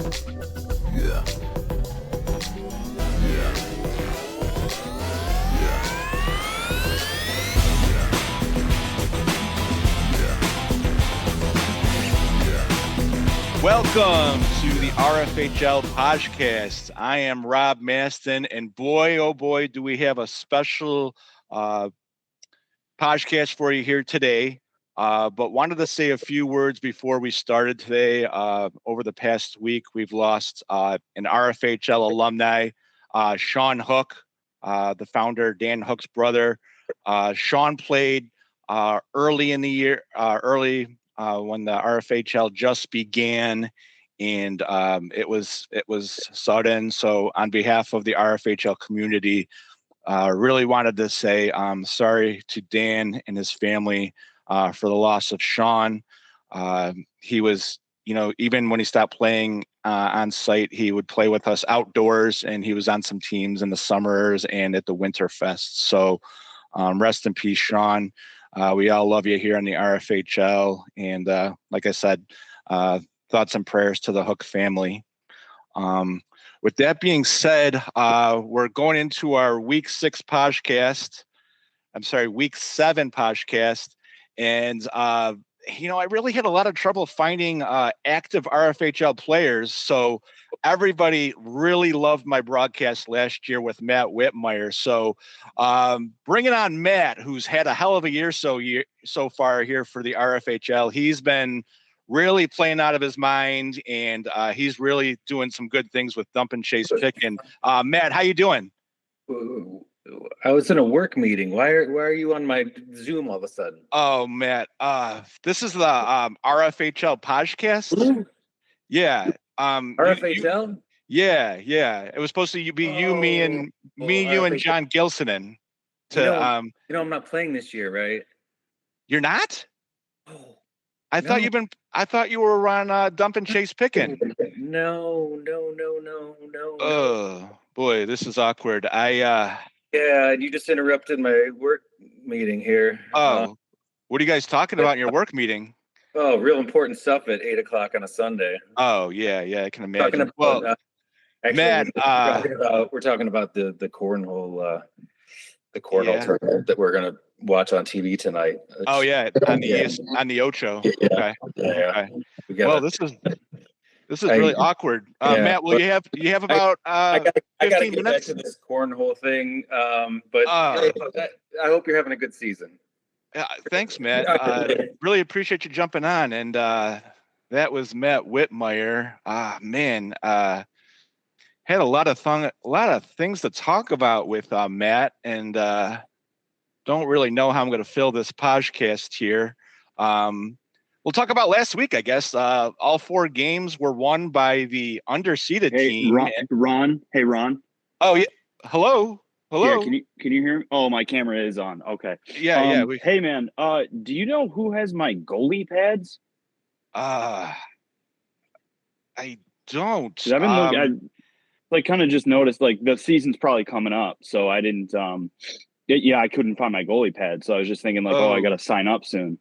Yeah. Yeah. Welcome to the RFHL podcast. I am Rob Maston, and boy, oh boy, do we have a special podcast for you here today. But wanted to say a few words before we started today. Over the past week, we've lost an RFHL alumni, Sean Hook, the founder, Dan Hook's brother. Sean played early in the year, when the RFHL just began, and it was sudden. So on behalf of the RFHL community, really wanted to say sorry to Dan and his family for the loss of Sean. He was, even when he stopped playing on site, he would play with us outdoors, and he was on some teams in the summers and at the Winter Fest. So rest in peace, Sean. We all love you here on the RFHL. And like I said, thoughts and prayers to the Hook family. With that being said, we're going into our week 7 podcast. And, I really had a lot of trouble finding active RFHL players. So everybody really loved my broadcast last year with Matt Whitmire. So bringing on Matt, who's had a hell of a year so far here for the RFHL. He's been really playing out of his mind, and he's really doing some good things with Dump and Chase Pickin. Matt, how you doing? I was in a work meeting. Why are you on my Zoom all of a sudden? Oh, Matt, this is the RFHL podcast. Ooh. Yeah. RFHL? Yeah. It was supposed to be you, me, and John Gilsonen. I'm not playing this year, right? You're not? Oh, I thought you were on Dump and Chase Pickin. No. Oh boy, this is awkward. Yeah, you just interrupted my work meeting here. What are you guys talking about in your work meeting? Oh, real important stuff at 8:00 on a Sunday. Oh yeah, I can imagine. Matt, we're talking about the cornhole, tournament that we're gonna watch on TV tonight. On the Ocho. Yeah. Okay. Okay. Well, this is really awkward. Matt, will you have about I 15 gotta get minutes? back to this cornhole thing. But I hope you're having a good season. Thanks, Matt. Really appreciate you jumping on. And that was Matt Whitmire. Had a lot of things to talk about with Matt, and don't really know how I'm going to fill this podcast here. We'll talk about last week, I guess. All 4 games were won by the underseeded team. Ron. Hey, Ron. Oh, yeah. Hello. Yeah, can you hear me? Oh, my camera is on. Okay. Yeah. Hey, man. Do you know who has my goalie pads? I don't. I've been looking. I kind of just noticed the season's probably coming up, so I didn't. I couldn't find my goalie pads, so I was just thinking I got to sign up soon.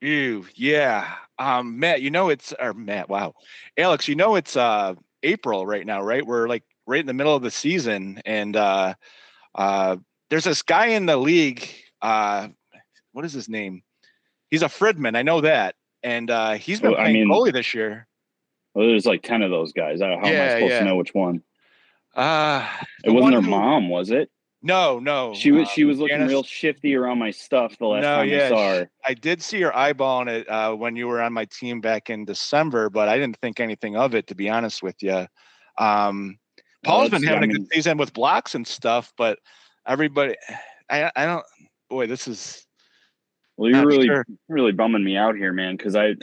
Yeah. Matt, Matt. Wow. Alex, it's April right now, right? We're right in the middle of the season, and there's this guy in the league. What is his name? He's a Fridman. I know that, and he's been playing goalie this year. Well, there's 10 of those guys. How am I supposed to know which one? It wasn't her mom, was it? No. She was looking real shifty around my stuff the last time I saw her. I did see her eyeballing it when you were on my team back in December, but I didn't think anything of it, to be honest with you. Paul's been having a good season with blocks and stuff, but everybody, I don't. Boy, this is. Well, you're really bumming me out here, man. Because I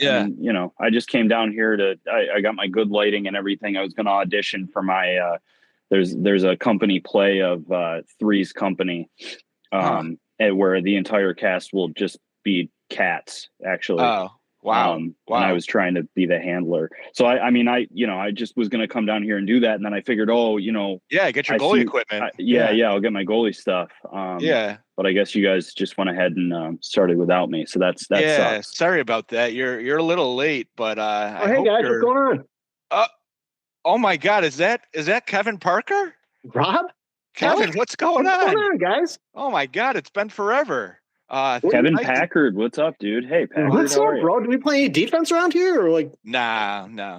just came down here I got my good lighting and everything. I was going to audition for my. There's a company play of Three's Company, where the entire cast will just be cats, actually. Oh, wow. And I was trying to be the handler. So I just was going to come down here and do that. And then I figured, get your goalie equipment. I'll get my goalie stuff. But I guess you guys just went ahead and started without me. So that sucks. Sorry about that. You're a little late, but hey guys, what's going on? Oh my God, is that Kevin Parker? Rob? Kevin, Alex? what's going What's on? going on, guys? Oh my God, it's been forever. Kevin Packard, what's up, dude? Hey, Packard, What's how up, are you? bro? Do we play any defense around here, or like? No.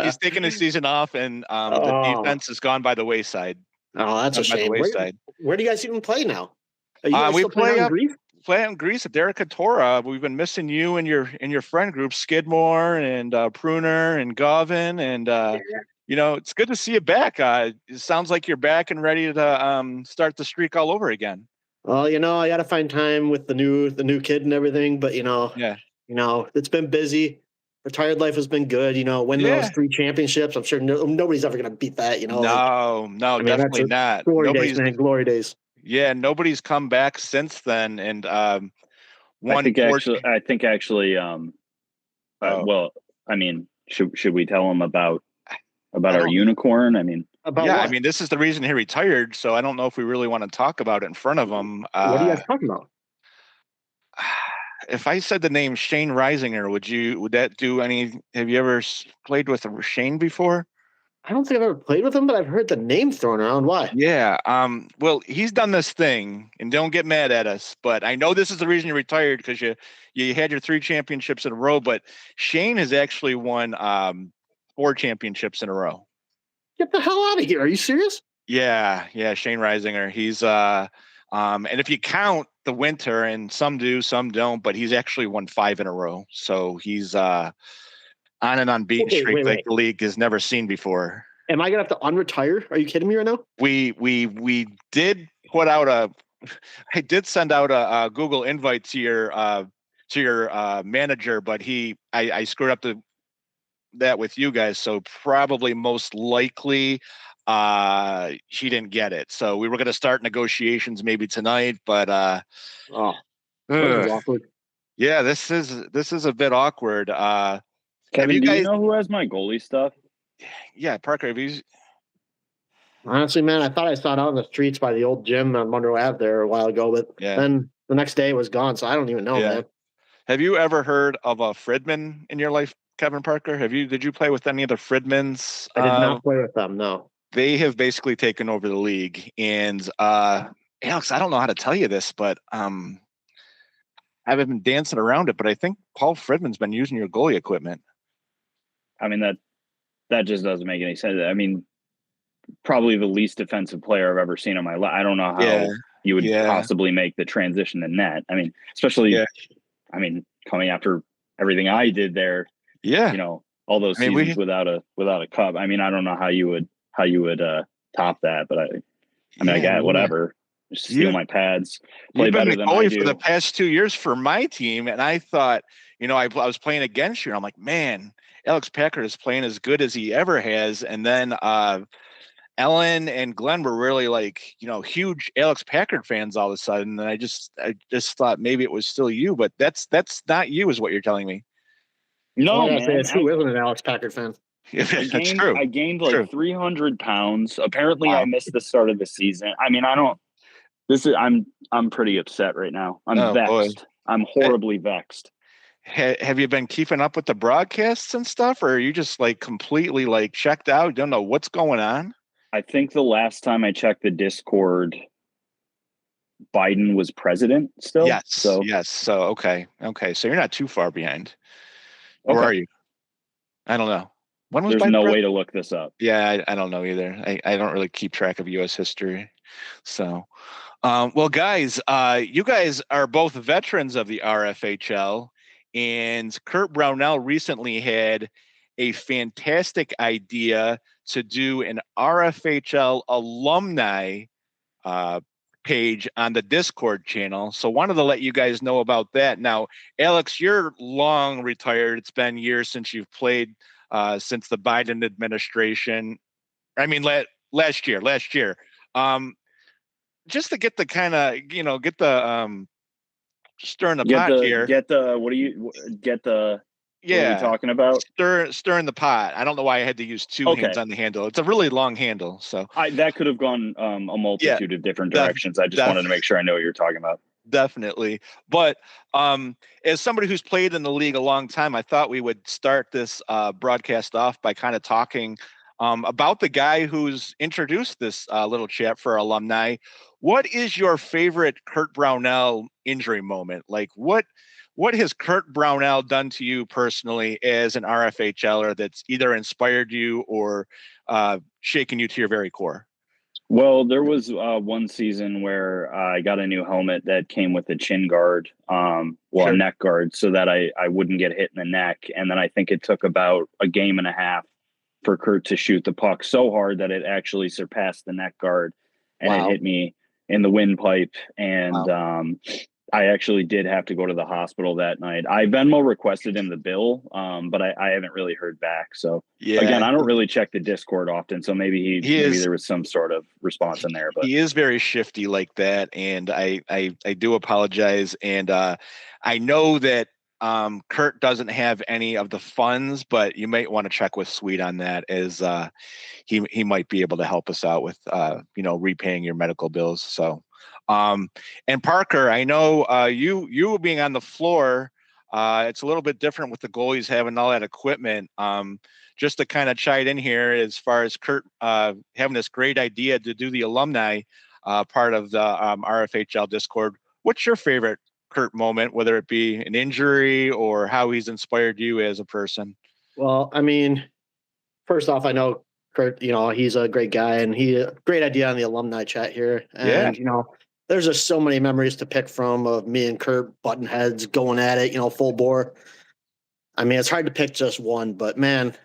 He's taking his season off, and the defense has gone by the wayside. Oh, that's a shame. Where do you guys even play now? Are you guys we still playing on Greece? Play on Greece at Dericatora. We've been missing you and your friend group, Skidmore and Pruner and Govin, and it's good to see you back. It sounds like you're back and ready to start the streak all over again. Well, I got to find time with the new kid and everything, but it's been busy. Retired life has been good. Winning those 3 championships. I'm sure nobody's ever going to beat that. No, definitely not. Glory days, man. Glory days. Yeah, nobody's come back since then, and I think actually. Well, I mean, should we tell him about our unicorn? I mean, I mean, this is the reason he retired, so I don't know if we really want to talk about it in front of him. What are you guys talking about? If I said the name Shane Reisinger, would that do any? Have you ever played with Shane before? I don't think I've ever played with him, but I've heard the name thrown around. Why? Yeah. Well, he's done this thing, and don't get mad at us, but I know this is the reason you retired, because you had your 3 championships in a row, but Shane has actually won 4 championships in a row. Get the hell out of here. Are you serious? Yeah. Shane Reisinger. He's and if you count the winter, and some do, some don't, but he's actually won 5 in a row. So he's on an unbeaten streak like the league has never seen before. Am I gonna have to unretire? Are you kidding me right now? We did put out I did send out a Google invite to your manager, but I screwed up that with you guys, so probably most likely she didn't get it. So we were going to start negotiations maybe tonight, but awkward. Yeah, this is a bit awkward. Kevin, do you know who has my goalie stuff? Yeah, Parker. Honestly, man, I thought I saw it out on the streets by the old gym on Monroe Ave there a while ago, but then the next day it was gone, so I don't even know, man. Have you ever heard of a Fridman in your life, Kevin Parker? Did you play with any of the Fridmans? I did not play with them, no. They have basically taken over the league, and Alex, I don't know how to tell you this, but I haven't been dancing around it, but I think Paul Fridman's been using your goalie equipment. I mean, that just doesn't make any sense. I mean, probably the least defensive player I've ever seen in my life. I don't know how you would possibly make the transition to net. I mean, especially, I mean, coming after everything I did there, all those seasons without a cup. I mean, I don't know how you would top that, but I got whatever. Just steal my pads, play better than I do. For the past 2 years for my team, and I thought, I was playing against you, and I'm like, man, Alex Packard is playing as good as he ever has. And then Ellen and Glenn were really huge Alex Packard fans all of a sudden, and I just thought maybe it was still you, but that's not you, is what you're telling me. No, man. Who isn't an Alex Packard fan? That's true. I gained 300 pounds. Apparently, I missed the start of the season. I mean, I'm pretty upset right now. I'm vexed. Boy. I'm horribly vexed. Have you been keeping up with the broadcasts and stuff, or are you just completely checked out? You don't know what's going on? I think the last time I checked the Discord, Biden was president still. Yes. So okay. So you're not too far behind. Or are you? I don't know. When was There's Biden no president? way to look this up. Yeah, I don't know either. I don't really keep track of U.S. history. So, well, guys, you guys are both veterans of the RFHL, and Kurt Brownell recently had a fantastic idea to do an RFHL alumni page on the Discord channel. So wanted to let you guys know about that. Now, Alex, you're long retired. It's been years since you've played since the Biden administration. I mean, last year. Just to get the kind of, get the stirring the pot here. What are we talking about? Stirring the pot. I don't know why I had to use two hands on the handle. It's a really long handle. So that could have gone a multitude of different directions. I just wanted to make sure I know what you're talking about. Definitely. But as somebody who's played in the league a long time, I thought we would start this broadcast off by kind of talking about the guy who's introduced this little chat for our alumni. What is your favorite Kurt Brownell injury moment? Like what has Kurt Brownell done to you personally as an RFHLer that's either inspired you or shaken you to your very core? Well, there was one season where I got a new helmet that came with a chin guard, a neck guard, so that I wouldn't get hit in the neck. And then I think it took about a game and a half for Kurt to shoot the puck so hard that it actually surpassed the neck guard, and it hit me in the windpipe. And I actually did have to go to the hospital that night. I Venmo requested him the bill, but I haven't really heard back. So again, I don't really check the Discord often. So maybe there was some sort of response in there. But he is very shifty like that, and I do apologize. And I know that Kurt doesn't have any of the funds, but you might want to check with Sweet on that, as he might be able to help us out with repaying your medical bills. So. And Parker, I know you being on the floor, it's a little bit different with the goalies having all that equipment. Just to kind of chime in here, as far as Kurt having this great idea to do the alumni part of the RFHL Discord, what's your favorite Kurt moment, whether it be an injury or how he's inspired you as a person? Well, I mean, first off, I know Kurt, he's a great guy, and he a great idea on the alumni chat here. And, there's just so many memories to pick from of me and Kurt button heads going at it, full bore. I mean, it's hard to pick just one, but man,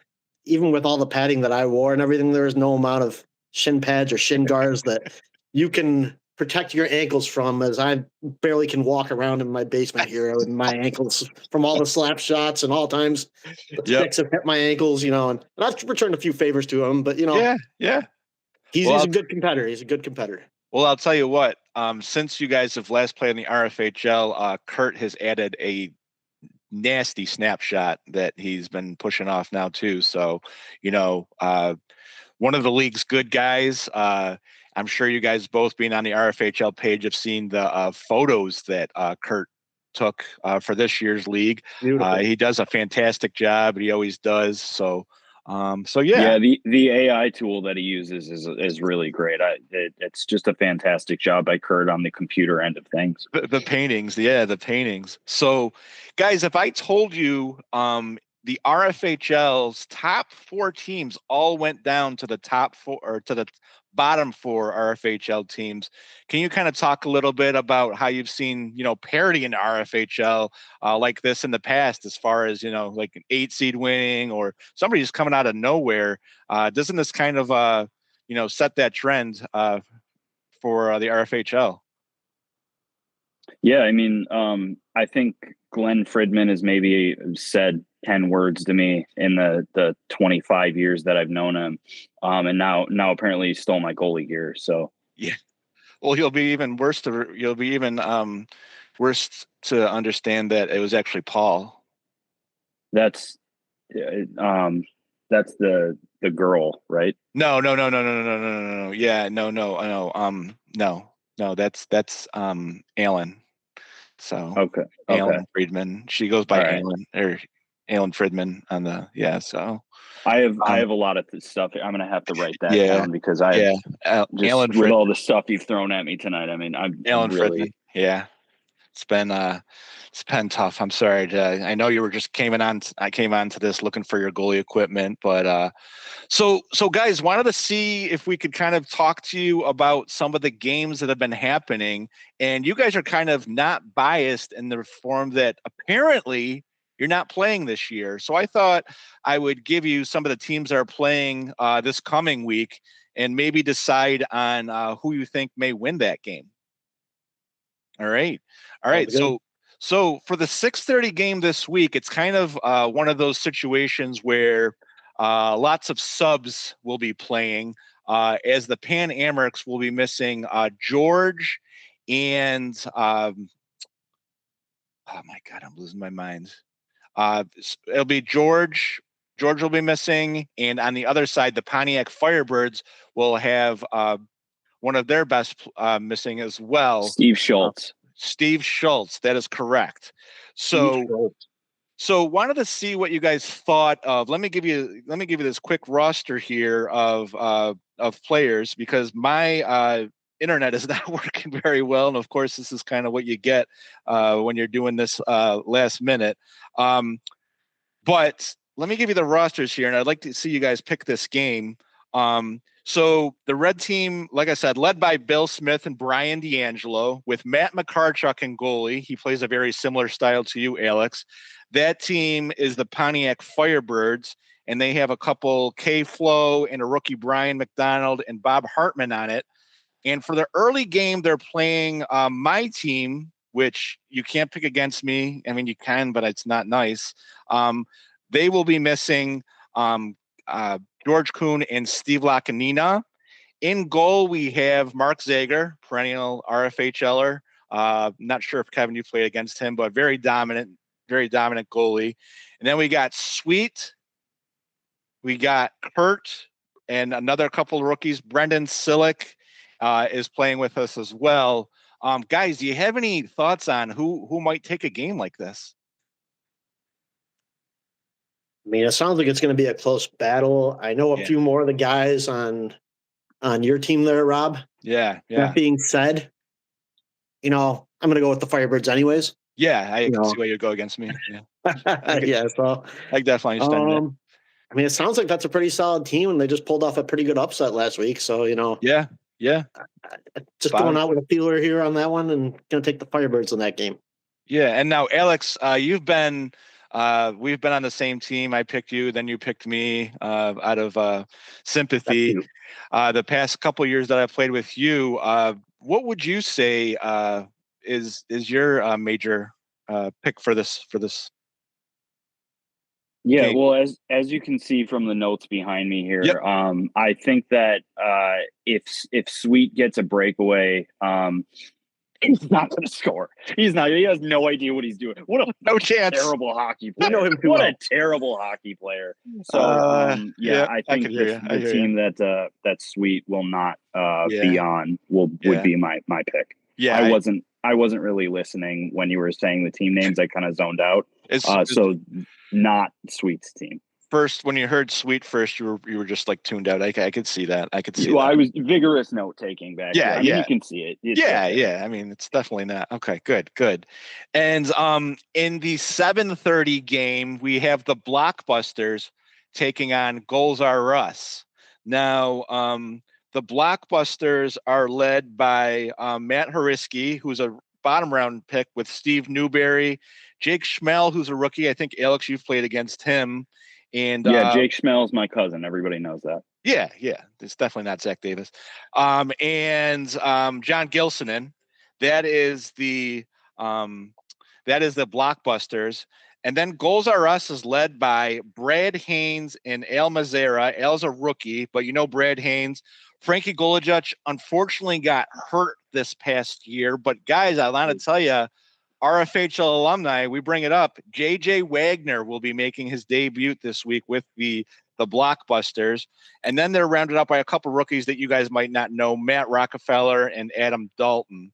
even with all the padding that I wore and everything, there is no amount of shin pads or shin guards that you can protect your ankles from, as I barely can walk around in my basement here with my ankles from all the slap shots and all times the sticks have hit my ankles, and I've returned a few favors to him, but he's a good competitor. He's a good competitor. Well, I'll tell you what, since you guys have last played in the RFHL, Kurt has added a nasty snapshot that he's been pushing off now too. So, one of the league's good guys. I'm sure you guys both being on the RFHL page have seen the photos that Kurt took for this year's league. He does a fantastic job. He always does. So, the AI tool that he uses is really great. It's just a fantastic job by Kurt on the computer end of things. The paintings, the paintings. So, guys, if I told you the RFHL's top 4 teams all went down to the top 4 or to the bottom 4 RFHL teams, can you kind of talk a little bit about how you've seen, parity in RFHL like this in the past, as far as, like an 8 seed winning or somebody just coming out of nowhere? Doesn't this kind of, set that trend for the RFHL? Yeah, I mean, I think Glenn Fridman has maybe said 10 words to me in the 25 years that I've known him. And now apparently he stole my goalie gear. So yeah, well, you'll be even worse to understand that it was actually Paul. That's the girl, right? No. Yeah, no. That's Alan. So okay. Alan Friedman. She goes by Alan Friedman on the So I have a lot of stuff. I'm gonna have to write that down because Alan with all the stuff you've thrown at me tonight. I mean, I'm Alan really Friedman. Yeah. It's been tough. I'm sorry. I know you were just I came on to this looking for your goalie equipment, but so guys, wanted to see if we could kind of talk to you about some of the games that have been happening, and you guys are kind of not biased in the form that apparently you're not playing this year. So I thought I would give you some of the teams that are playing this coming week and maybe decide on who you think may win that game. All right. So for the 6:30 game this week, it's kind of one of those situations where lots of subs will be playing, as the Pan Americs will be missing George and oh my God, I'm losing my mind. It'll be George. George will be missing, and on the other side, the Pontiac Firebirds will have one of their best missing as well. Steve Schultz. Steve Schultz. That is correct. So wanted to see what you guys thought of. Let me give you this quick roster here of players, because my internet is not working very well, and of course this is kind of what you get when you're doing this last minute. But let me give you the rosters here, and I'd like to see you guys pick this game. So the red team, like I said, led by Bill Smith and Brian D'Angelo, with Matt McCarchuck in goalie. He plays a very similar style to you, Alex. That team is the Pontiac Firebirds, and they have a couple K-Flow and a rookie Brian McDonald and Bob Hartman on it. And for the early game, they're playing my team, which you can't pick against me. I mean, you can, but it's not nice. They will be missing George Kuhn and Steve Lacanina. In goal, we have Mark Zager, perennial RFHLer. Not sure if, Kevin, you played against him, but very dominant goalie. And then we got Sweet. We got Kurt and another couple of rookies. Brendan Silic is playing with us as well. Guys, do you have any thoughts on who might take a game like this? I mean, it sounds like it's going to be a close battle. I know a few more of the guys on your team there, Rob. Yeah. That being said, I'm going to go with the Firebirds anyways. Yeah, I can see why you'd go against me. Yeah. So I definitely understand that. I mean, it sounds like that's a pretty solid team, and they just pulled off a pretty good upset last week. So, Yeah. Just going out with a feeler here on that one, and going to take the Firebirds in that game. Yeah, and now, Alex, we've been on the same team. I picked you, then you picked me out of sympathy. The past couple of years that I've played with you, what would you say is your major pick for this? Yeah, game? Well, as you can see from the notes behind me here, Yep. I think that if Sweet gets a breakaway, he's not going to score. He's not. He has no idea what he's doing. What a no chance. Terrible hockey player. I know him too What well. a terrible hockey player. So I think the team that Sweet will not be on would be my pick. Yeah, I wasn't really listening when you were saying the team names. I kind of zoned out. So not Sweet's team. First, when you heard Sweet first, you were just like tuned out. I could see that. I was vigorous note taking back. Yeah, I mean, you can see it. Yeah. I mean, it's definitely not. Okay, good. And in the 7:30 game, we have the Blockbusters taking on Goals Are Us. Now, the Blockbusters are led by Matt Hariski, who's a bottom round pick, with Steve Newberry, Jake Schmel, who's a rookie. I think, Alex, you've played against him. And Jake Schmel is my cousin. Everybody knows that. Yeah. It's definitely not Zach Davis. And John Gilsonen. That is the Blockbusters. And then Goals Are Us is led by Brad Haynes and Al Mazzara. Al's a rookie, but Brad Haynes. Frankie Golijuch unfortunately got hurt this past year. But guys, I want to tell you, RFHL alumni, we bring it up. JJ Wagner will be making his debut this week with the Blockbusters. And then they're rounded up by a couple rookies that you guys might not know, Matt Rockefeller and Adam Dalton.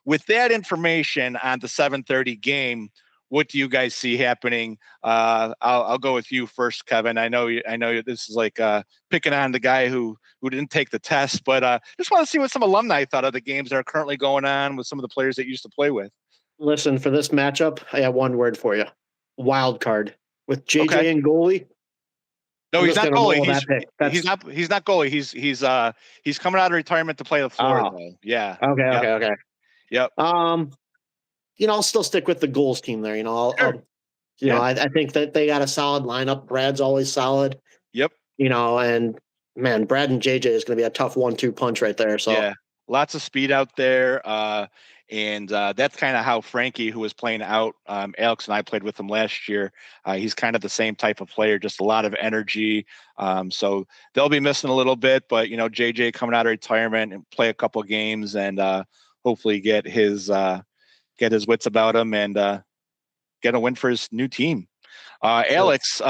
With that information on the 7:30 game, what do you guys see happening? I'll go with you first, Kevin. I know this is like picking on the guy who didn't take the test, but just want to see what some alumni thought of the games that are currently going on with some of the players that you used to play with. Listen, for this matchup, I have one word for you: wild card with JJ and goalie. No, he's not goalie. He's not goalie. He's coming out of retirement to play the floor. Though. Yeah. Okay. Yep. I'll still stick with the goals team there. I think that they got a solid lineup. Brad's always solid. Yep. And man, Brad and JJ is going to be a tough 1-2 punch right there. So yeah, lots of speed out there. And that's kind of how Frankie, who was playing out, Alex and I played with him last year. He's kind of the same type of player, just a lot of energy. So they'll be missing a little bit, but JJ coming out of retirement and play a couple games and hopefully get his wits about him and get a win for his new team. Alex,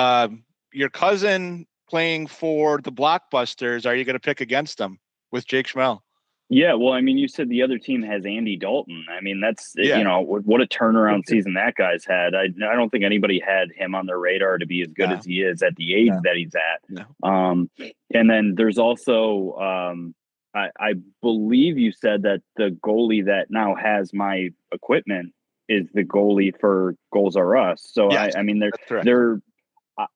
your cousin playing for the Blockbusters, are you going to pick against them with Jake Schmel? Yeah, well, I mean, you said the other team has Andy Dalton. I mean, that's what a turnaround season that guy's had. I don't think anybody had him on their radar to be as good as he is at the age that he's at. No. And then there's also I believe you said that the goalie that now has my equipment is the goalie for Goals Are Us. So yes, I mean,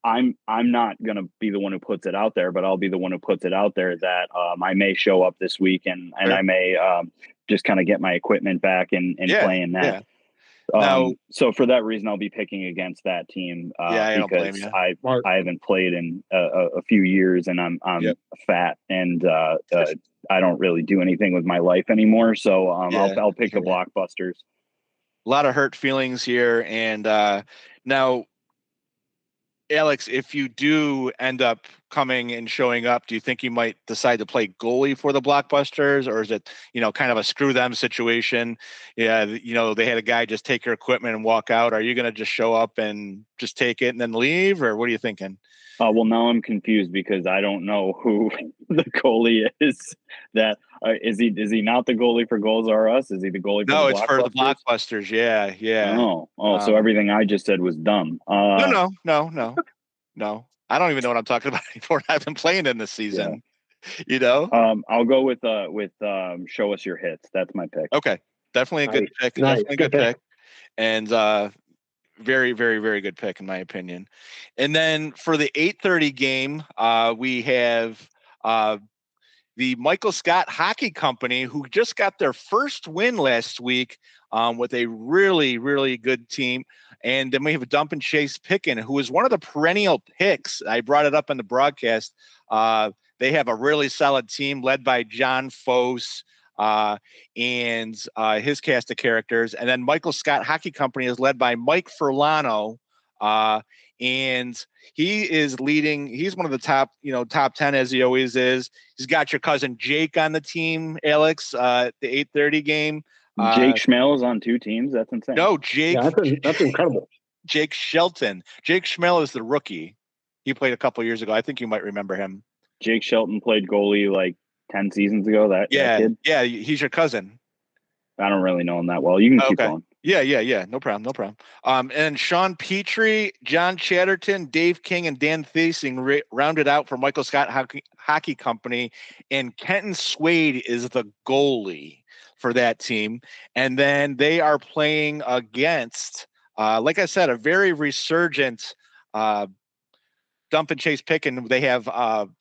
I'm not gonna be the one who puts it out there, but I'll be the one who puts it out there that I may show up this week and I may just kind of get my equipment back and play in that. Now, so for that reason, I'll be picking against that team I don't blame because you. I haven't played in a few years and I'm fat and I don't really do anything with my life anymore. So I'll pick the Blockbusters. A lot of hurt feelings here, and now, Alex, if you do end up coming and showing up, do you think you might decide to play goalie for the Blockbusters, or is it, kind of a screw them situation? Yeah, they had a guy just take your equipment and walk out. Are you going to just show up and just take it and then leave, or what are you thinking? Well, now I'm confused because I don't know who the goalie is. That is he not the goalie for Goals Are Us? Is he the goalie? No, it's for the Blockbusters. Yeah. So everything I just said was dumb. No. I don't even know what I'm talking about anymore. I've been playing in this season. Yeah. I'll go with Show Us Your Hits. That's my pick. Okay, definitely a good pick. Nice. Definitely a good pick. And very, very, very good pick in my opinion. And then for the 8:30 game, we have the Michael Scott Hockey Company, who just got their first win last week with a really, really good team. And then we have Dump and Chase Pickin, who is one of the perennial picks. I brought it up in the broadcast. They have a really solid team led by John Foes and his cast of characters. And then Michael Scott Hockey Company is led by Mike Furlano. And he is leading. He's one of the top 10 as he always is. He's got your cousin Jake on the team, Alex, the 8:30 game. Jake Schmel is on two teams. That's insane. No, Jake. Yeah, that's incredible. Jake Shelton. Jake Schmel is the rookie. He played a couple years ago. I think you might remember him. Jake Shelton played goalie like 10 seasons ago. That kid? Yeah, he's your cousin. I don't really know him that well. You can keep going. Yeah. No problem. And Sean Petrie, John Chatterton, Dave King, and Dan Thiesing rounded out for Michael Scott Hockey Company. And Kenton Swade is the goalie for that team. And then they are playing against, like I said, a very resurgent Dump and Chase Pickin. They have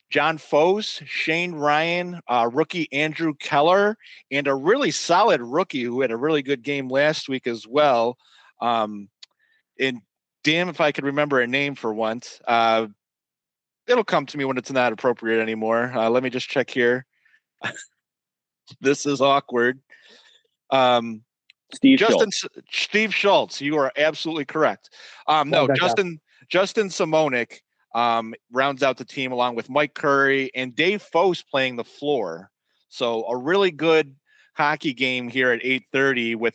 John Foes, Shane Ryan, rookie Andrew Keller, and a really solid rookie who had a really good game last week as well. And damn if I could remember a name for once. It'll come to me when it's not appropriate anymore. Let me just check here. This is awkward. Steve Schultz. You are absolutely correct. Justin Simonik rounds out the team along with Mike Curry and Dave Foes playing the floor. So a really good hockey game here at 8:30 with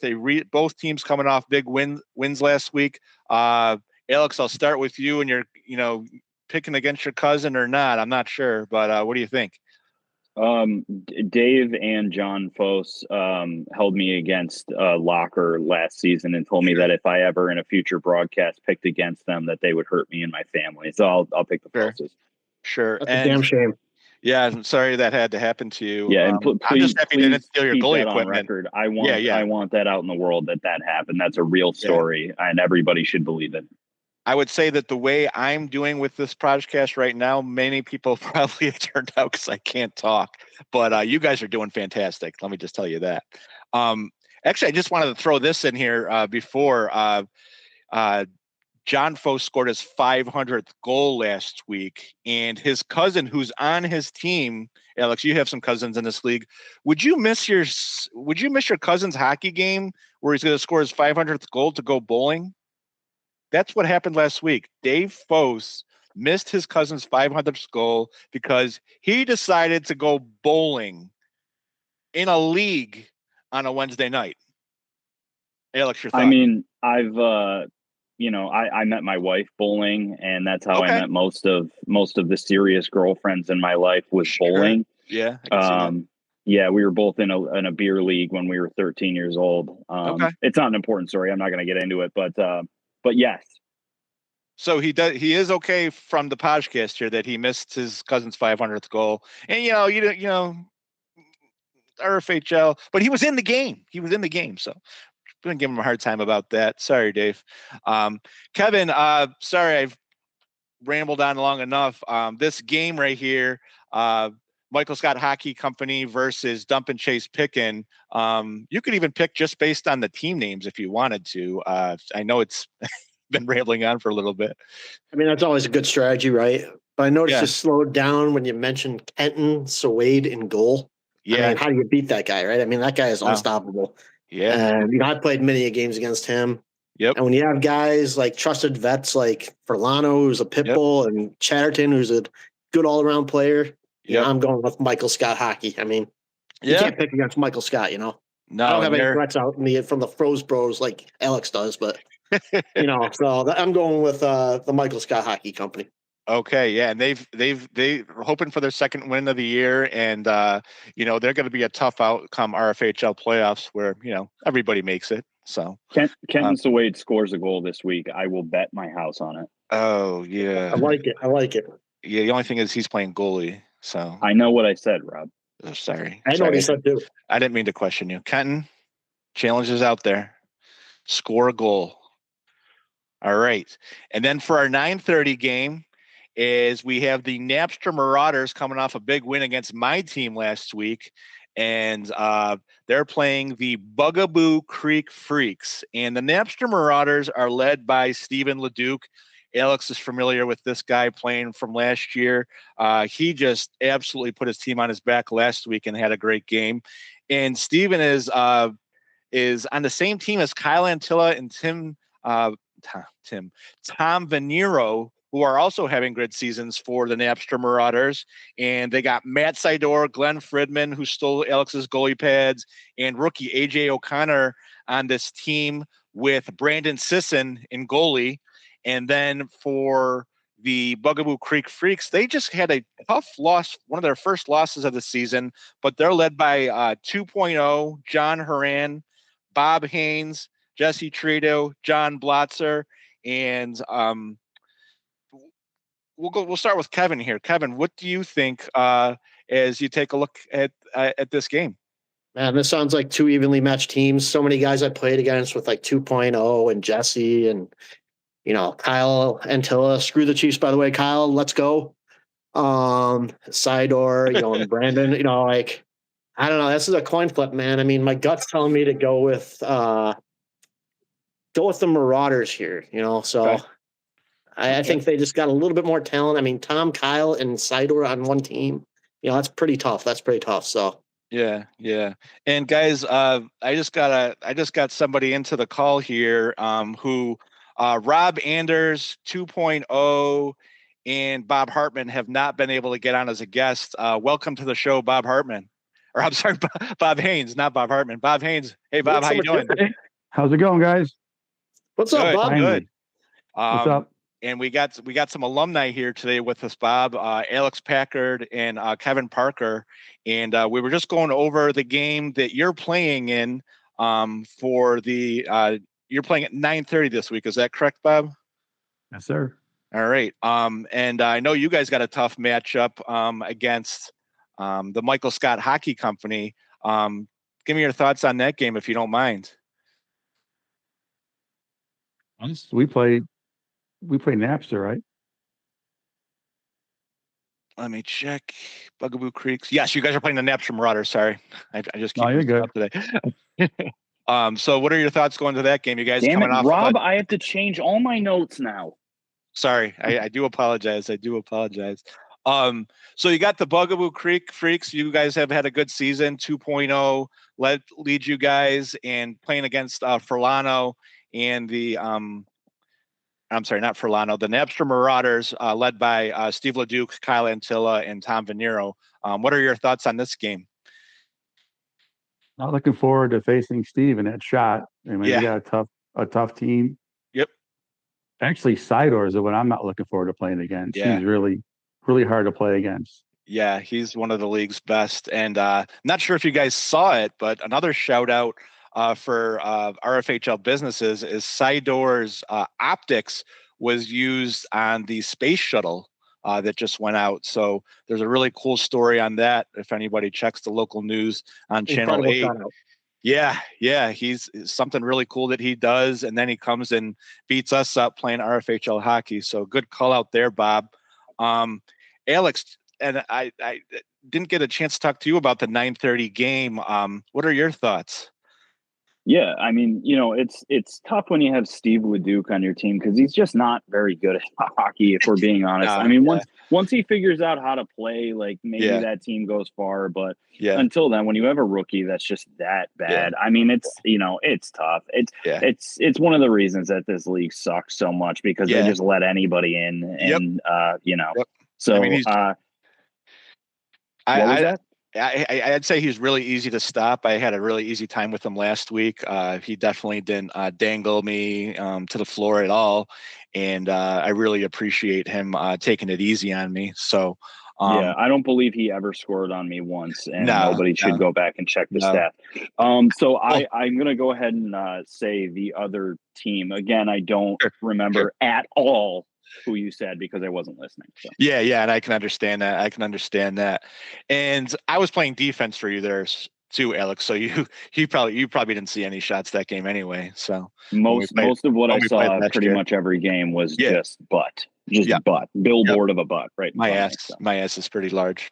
both teams coming off big wins last week. Alex, I'll start with you, and you're picking against your cousin or not. I'm not sure, but what do you think? Dave and John Foes held me against Locker last season and told me that if I ever in a future broadcast picked against them, that they would hurt me and my family. So I'll pick the Foses. Sure. That's a damn shame. Yeah, I'm sorry that had to happen to you. Yeah, and I'm just happy they didn't steal your goalie equipment. Record. I want that out in the world that happened. That's a real story, and everybody should believe it. I would say that the way I'm doing with this podcast right now, many people probably have turned out because I can't talk. But you guys are doing fantastic. Let me just tell you that. Actually, I just wanted to throw this in here before. John Foe scored his 500th goal last week, and his cousin, who's on his team, Alex, you have some cousins in this league. Would you miss your cousin's hockey game where he's going to score his 500th goal to go bowling? That's what happened last week. Dave Foes missed his cousin's 500th goal because he decided to go bowling in a league on a Wednesday night. Alex, your thought? I mean, I've I met my wife bowling, and that's how I met most of the serious girlfriends in my life was bowling. Yeah. I can see that. Yeah, we were both in a beer league when we were 13 years old. Okay. It's not an important story. I'm not going to get into it, but yes. So he is okay from the podcast here that he missed his cousin's 500th goal. And, you know, RFHL, but he was in the game. So I'm going to give him a hard time about that. Sorry, Dave. Kevin, sorry, I've rambled on long enough. This game right here, Michael Scott Hockey Company versus Dump and Chase Pickin. You could even pick just based on the team names if you wanted to. I know it's been rambling on for a little bit. I mean, that's always a good strategy, right? But I noticed you slowed down when you mentioned Kenton Sawade in goal. Yeah. I mean, how do you beat that guy, right? I mean, that guy is unstoppable. Yeah. And I played many games against him. Yep. And when you have guys like trusted vets like Furlano, who's a pit bull, and Chatterton, who's a good all-around player, you know, I'm going with Michael Scott Hockey. I mean, you can't pick against Michael Scott, you know. No, I don't have any threats out me from the Froze Bros like Alex does, but you know, so I'm going with the Michael Scott Hockey Company. Okay, yeah, and they're hoping for their second win of the year, and you know, they're going to be a tough outcome RFHL playoffs where, you know, everybody makes it. So Kenton Sawade scores a goal this week. I will bet my house on it. Oh yeah, I like it. Yeah, the only thing is he's playing goalie. So I know what I said, Rob. Oh, sorry. I know what he said too. I didn't mean to question you. Kenton, challenges out there. Score a goal. All right. And then for our 9:30 game is we have the Napster Marauders coming off a big win against my team last week. And they're playing the Bugaboo Creek Freaks. And the Napster Marauders are led by Stephen Leduc. Alex is familiar with this guy playing from last year. He just absolutely put his team on his back last week and had a great game. And Stephen is on the same team as Kyle Antilla and Tom Venero, who are also having good seasons for the Napster Marauders. And they got Matt Sidor, Glenn Fridman, who stole Alex's goalie pads, and rookie AJ O'Connor on this team with Brandon Sisson in goalie. And then for the Bugaboo Creek Freaks, they just had a tough loss, one of their first losses of the season, but they're led by 2.0, John Horan, Bob Haynes, Jesse Trito, John Blotzer, and we'll start with Kevin here. Kevin, what do you think as you take a look at this game? Man, this sounds like two evenly matched teams. So many guys I played against with like 2.0 and Jesse and, you know, Kyle Antilla. Screw the Chiefs, by the way. Kyle, let's go. Sidor, you know, and Brandon, you know, like, I don't know. This is a coin flip, man. I mean, my gut's telling me to go with the Marauders here, you know. So okay. I think they just got a little bit more talent. I mean, Tom, Kyle, and Sidor on one team, you know, that's pretty tough. So yeah. And guys, I just got somebody into the call here who Rob Anders 2.0 and Bob Hartman have not been able to get on as a guest. Welcome to the show, Bob Hartman. Or I'm sorry, Bob Haynes, not Bob Hartman. Bob Haynes. Hey, Bob, how you doing? How's it going, guys? What's up, Bob? Good. What's up? And we got some alumni here today with us, Bob, Alex Packard and Kevin Parker. And we were just going over the game that you're playing in for the you're playing at 9:30 this week. Is that correct, Bob? Yes, sir. All right. And I know you guys got a tough matchup against the Michael Scott Hockey Company. Give me your thoughts on that game, if you don't mind. We played Napster, right? Let me check. Bugaboo Creeks. Yes, you guys are playing the Napster Marauders. Sorry, I just keep you're good up today. So what are your thoughts going to that game? You guys coming off? Rob, I have to change all my notes now. Sorry, I do apologize. So you got the Bugaboo Creek Freaks. You guys have had a good season. 2.0 lead you guys, and playing against Furlano and the I'm sorry, not Furlano, the Napster Marauders, led by Steve Leduc, Kyle Antilla, and Tom Venero. What are your thoughts on this game? Not looking forward to facing Steve in that shot. I mean, we got a tough team. Yep. Actually, Sidor is the one I'm not looking forward to playing against. Yeah. He's really, really hard to play against. Yeah, he's one of the league's best. And not sure if you guys saw it, but another shout out for RFHL businesses is Sidor's optics was used on the space shuttle that just went out. So there's a really cool story on that. If anybody checks the local news on Channel 8. Yeah, he's something really cool that he does. And then he comes and beats us up playing RFHL hockey. So good call out there, Bob. Alex, and I didn't get a chance to talk to you about the 9:30 game. What are your thoughts? Yeah, I mean, it's tough when you have Steve Leduc on your team because he's just not very good at hockey, if we're being honest. I mean, once he figures out how to play, like maybe that team goes far, but until then, when you have a rookie that's just that bad, I mean, it's tough. It's one of the reasons that this league sucks so much because they just let anybody in, and so. I mean, what was that? I'd say he's really easy to stop. I had a really easy time with him last week. He definitely didn't dangle me to the floor at all. And I really appreciate him taking it easy on me. So, I don't believe he ever scored on me once, and nobody should go back and check the stat. So I'm going to go ahead and say the other team. Again, I don't remember at all who you said because I wasn't listening. So. Yeah, and I can understand that. And I was playing defense for you there too, Alex. So you probably didn't see any shots that game anyway. So most of what I saw pretty much every game was just butt, billboard of a butt, right? My ass is pretty large.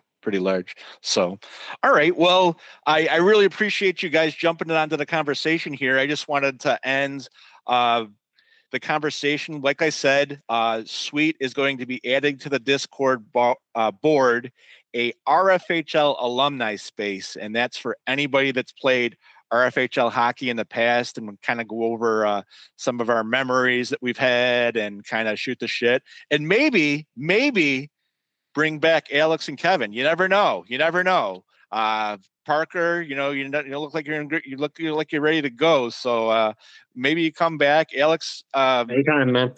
So, all right. Well, I really appreciate you guys jumping onto the conversation here. I just wanted to end the conversation. Like I said, Sweet is going to be adding to the Discord board a RFHL alumni space, and that's for anybody that's played RFHL hockey in the past, and kind of go over some of our memories that we've had and kind of shoot the shit, and maybe bring back Alex and Kevin. You never know. Parker, you look like you look like you're ready to go. So maybe you come back, Alex. Anytime, man.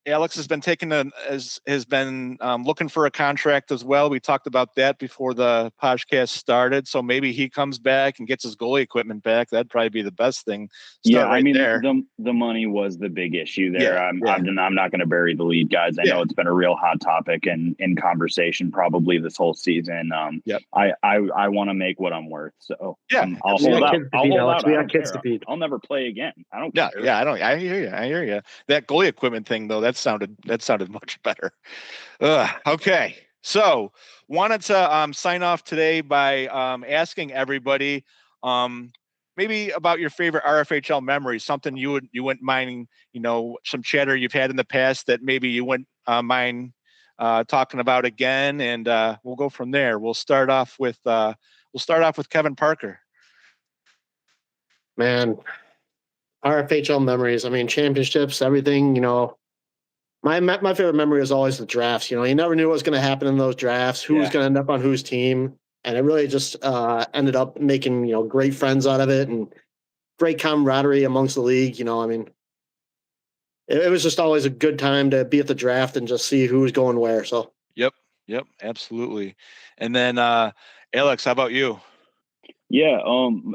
Alex has been looking for a contract as well. We talked about that before the podcast started. So maybe he comes back and gets his goalie equipment back. That'd probably be the best thing. The money was the big issue there. I'm not going to bury the lead, guys. I know it's been a real hot topic and in conversation probably this whole season. I want to make what I'm worth. So I'll hold out. We got kids to feed. I'll never play again. I don't care. I hear you. That goalie equipment thing though, that sounded much better. Okay. So wanted to sign off today by asking everybody maybe about your favorite RFHL memories, something you wouldn't mind, some chatter you've had in the past that maybe you wouldn't mind talking about again, and we'll go from there. We'll start off with Kevin Parker. Man, RFHL memories. I mean, championships, everything. My favorite memory is always the drafts. You never knew what was going to happen in those drafts, who was going to end up on whose team. And it really just ended up making, great friends out of it and great camaraderie amongst the league. I mean, it was just always a good time to be at the draft and just see who was going where. So, Yep, absolutely. And then, Alex, how about you? Yeah.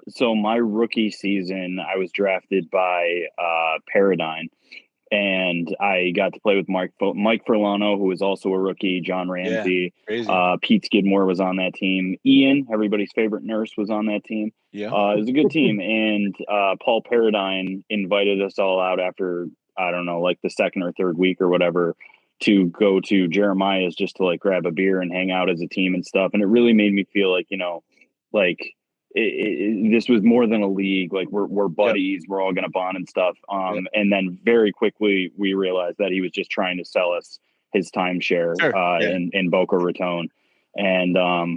So my rookie season, I was drafted by Paradigm. And I got to play with Mike Furlano, who was also a rookie, John Ramsey, Pete Skidmore was on that team. Ian, everybody's favorite nurse, was on that team. Yeah. It was a good team. And Paul Paradigm invited us all out after, I don't know, like the second or third week or whatever, to go to Jeremiah's just to like grab a beer and hang out as a team and stuff. And it really made me feel like, this was more than a league. Like we're buddies. We're all going to bond and stuff. And then very quickly we realized that he was just trying to sell us his timeshare in Boca Raton. And that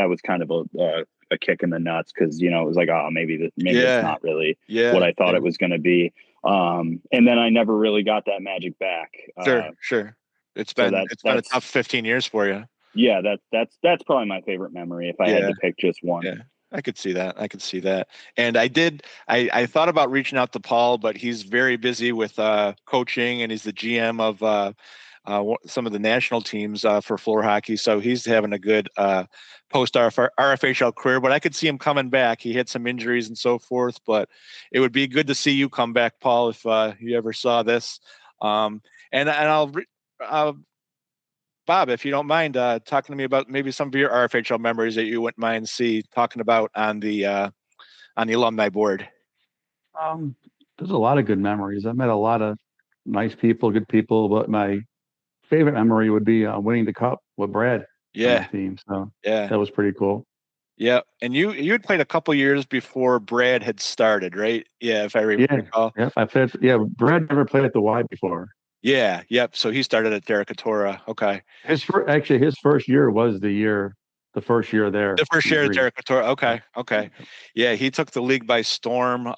was kind of a kick in the nuts. Cause it was like, maybe it's not really what I thought it was going to be. And then I never really got that magic back. Sure. It's been a tough 15 years for you. Yeah, that's probably my favorite memory if I had to pick just one. Yeah, I could see that. And I thought about reaching out to Paul, but he's very busy with coaching, and he's the GM of some of the national teams for floor hockey. So he's having a good post RFHL career, but I could see him coming back. He had some injuries and so forth, but it would be good to see you come back, Paul, if you ever saw this. And I'll Bob, if you don't mind talking to me about maybe some of your RFHL memories that you wouldn't mind talking about on the alumni board. There's a lot of good memories. I met a lot of nice people, good people, but my favorite memory would be winning the cup with Brad on the team. So that was pretty cool. Yeah, and you had played a couple years before Brad had started, right? Yeah, if I recall. Yeah, Brad never played at the Y before. Yeah, yep. So he started at Derecatora. Okay. His first year was the first year there. The first year at Derecatora. Okay. Yeah, he took the league by storm.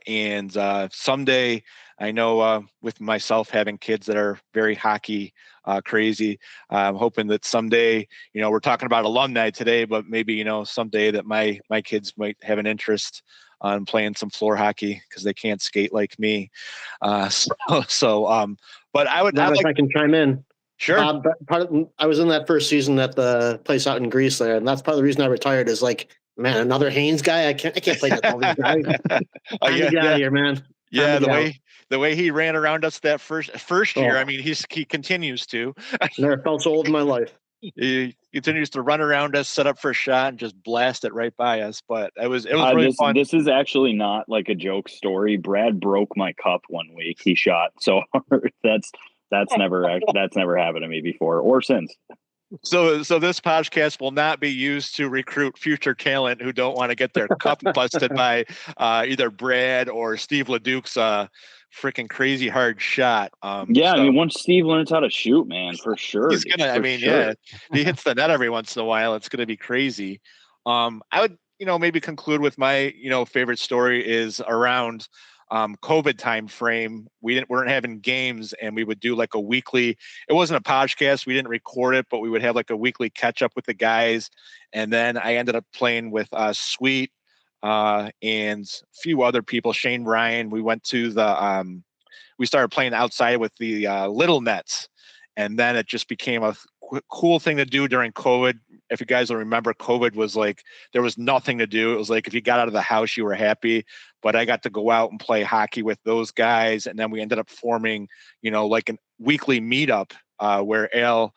And someday, I know with myself having kids that are very hockey crazy, I'm hoping that someday, we're talking about alumni today, but maybe, someday that my kids might have an interest on playing some floor hockey because they can't skate like me. But if I can chime in. Sure. I was in that first season at the place out in Greece there, and that's part of the reason I retired. Is like, man, another Haynes guy. I can't play that guy. Get out of here, man. Yeah, the way he ran around us that first year. I mean, he continues to. Never felt so old in my life. He continues to run around us, set up for a shot, and just blast it right by us. But it was really fun. This is actually not like a joke story. Brad broke my cup one week. He shot so hard. That's never happened to me before or since. So this podcast will not be used to recruit future talent who don't want to get their cup busted by either Brad or Steve LeDuc's freaking crazy hard shot. I mean, once Steve learns how to shoot, man, for sure. He's gonna. Yeah, he hits the net every once in a while. It's gonna be crazy. I would, maybe conclude with my, favorite story is around COVID time frame. We weren't having games, and we would do like a weekly. It wasn't a podcast. We didn't record it, but we would have like a weekly catch up with the guys. And then I ended up playing with Sweet and a few other people. Shane Ryan. We went to we started playing outside with the little nets, and then it just became a cool thing to do during COVID. If you guys will remember, COVID was like, there was nothing to do. It was like, if you got out of the house, you were happy. But I got to go out and play hockey with those guys. And then we ended up forming, like a weekly meetup where Al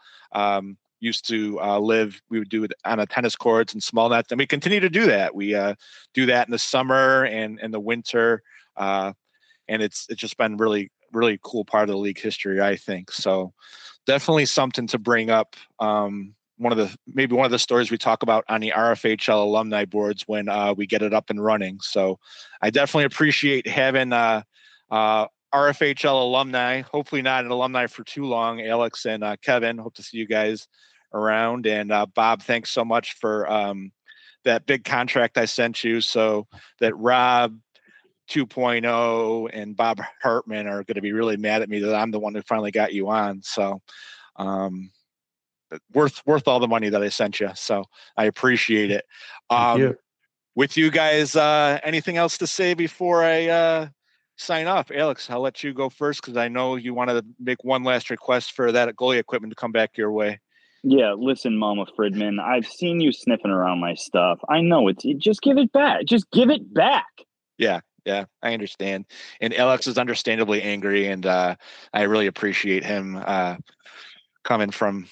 used to live. We would do it on a tennis courts and small nets. And we continue to do that. We do that in the summer and in the winter. And it's just been really, really cool part of the league history, I think. So definitely something to bring up. One of the stories we talk about on the RFHL alumni boards when we get it up and running. So I definitely appreciate having RFHL alumni, hopefully not an alumni for too long, Alex and Kevin. Hope to see you guys around. And Bob, thanks so much for that big contract I sent you, so that Rob 2.0 and Bob Hartman are going to be really mad at me that I'm the one who finally got you on. So worth all the money that I sent you. So I appreciate it. Thank you. With you guys, anything else to say before I sign off? Alex, I'll let you go first because I know you wanted to make one last request for that goalie equipment to come back your way. Yeah, listen, Mama Fridman, I've seen you sniffing around my stuff. I know just give it back. Just give it back. Yeah, I understand. And Alex is understandably angry, and I really appreciate him coming from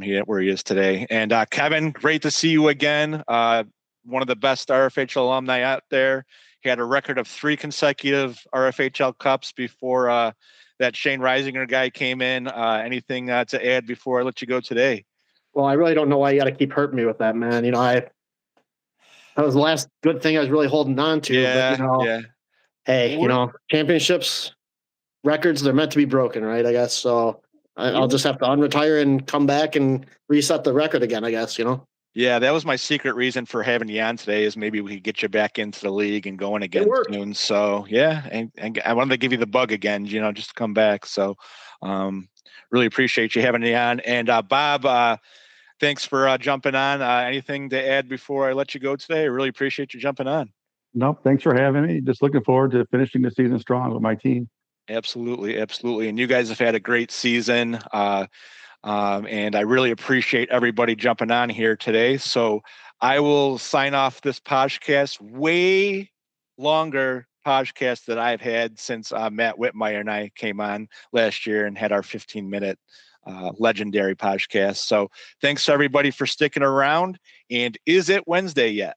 here where he is today. And Kevin, great to see you again. One of the best RFHL alumni out there. He had a record of 3 consecutive RFHL Cups before that Shane Reisinger guy came in. Anything to add before I let you go today? Well, I really don't know why you got to keep hurting me with that, man. That was the last good thing I was really holding on to. Yeah, but, hey, championships, records, they're meant to be broken, right? I guess. So I'll just have to unretire and come back and reset the record again, I guess, Yeah, that was my secret reason for having you on today, is maybe we could get you back into the league and going again soon. So yeah, and I wanted to give you the bug again, just to come back. So really appreciate you having me on. And Bob, thanks for jumping on. Anything to add before I let you go today? I really appreciate you jumping on. Nope, thanks for having me. Just looking forward to finishing the season strong with my team. Absolutely. And you guys have had a great season. And I really appreciate everybody jumping on here today. So I will sign off this podcast. Way longer podcast that I've had since Matt Whitmire and I came on last year and had our 15-minute legendary podcast. So thanks everybody for sticking around. And is it Wednesday yet?